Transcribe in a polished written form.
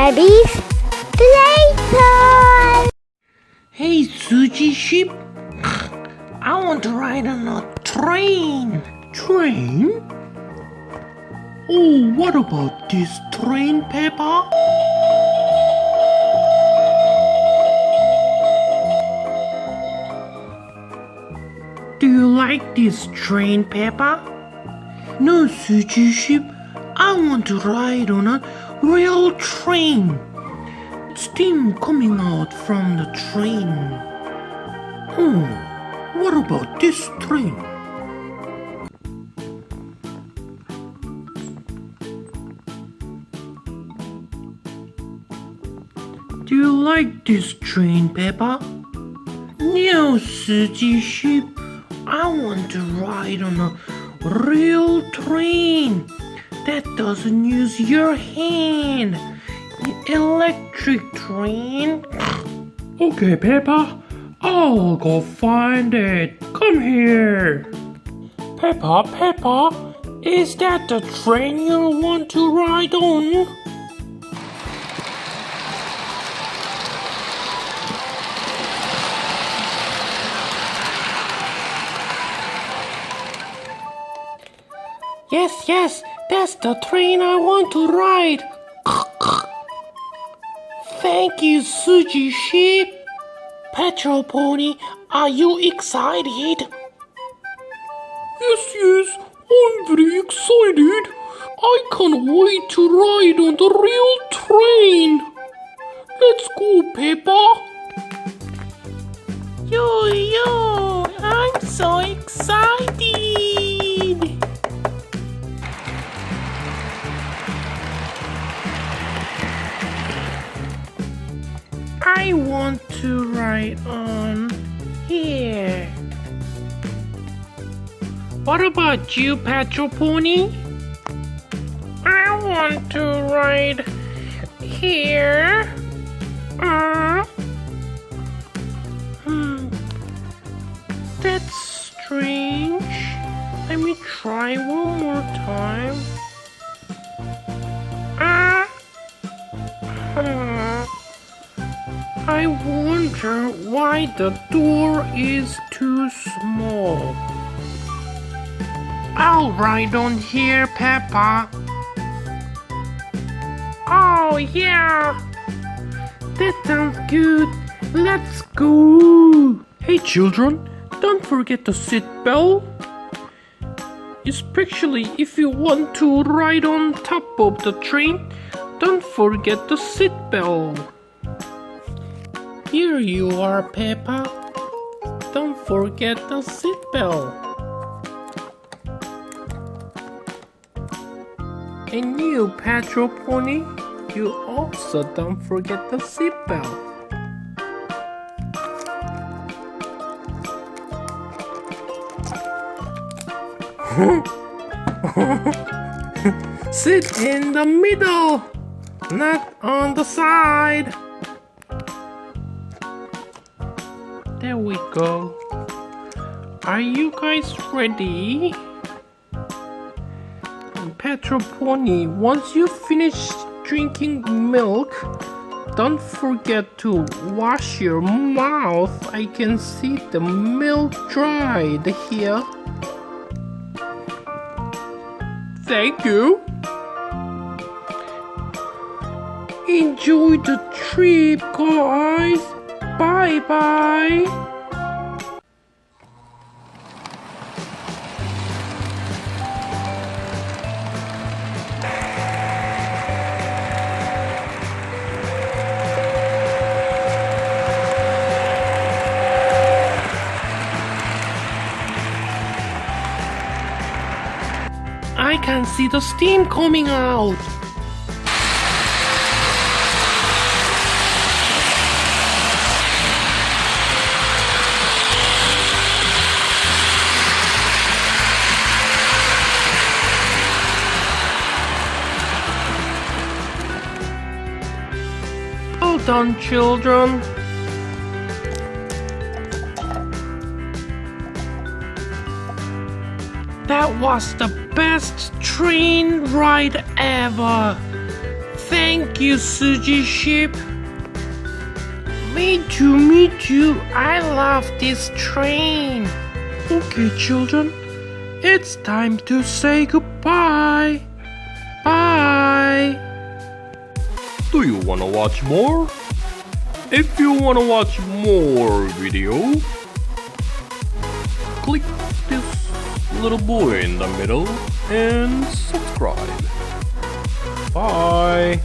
Rebby's PlayTime. Hey, Suji sheep. I want to ride on a train. Train? Oh, what about this train, Peppa? Do you like this train, Peppa? No, Suji sheep. I want to ride on a real train. Steam coming out from the train. Oh, what about this train? Do you like this train, Peppa? No, Suji sheep. I want to ride on a real train that doesn't use your hand. Electric train. Okay, Peppa. I'll go find it. Come here. Peppa, is that the train you want to ride on? Yes, that's the train I want to ride. Thank you, Suji sheep. Petrol pony, are you excited? Yes, I'm very excited. I can't wait to ride on the real train. Let's go, Peppa. Yo, I'm so excited. I want to ride on here. What about you, Petrol Pony? I want to ride here. That's strange. Let me try one more time. I wonder why the door is too small. I'll ride on here, Peppa. Oh yeah, that sounds good. Let's go. Hey children, don't forget the seat belt. Especially if you want to ride on top of the train, don't forget the seat belt. Here you are, Peppa. Don't forget the seatbelt. And you, Petrol Pony, you also don't forget the seatbelt. Sit in the middle, not on the side. There we go. Are you guys ready? Petrol Pony, once you finish drinking milk, don't forget to wash your mouth. I can see the milk dried here. Thank you. Enjoy the trip, guys. Bye. I can see the steam coming out. Well done, children. That was the best train ride ever. Thank you, Suji Sheep. Me too, me too. I love this train. Okay, children, it's time to say goodbye. Bye. Do you wanna watch more? If you wanna watch more video, click this little boy in the middle and subscribe. Bye.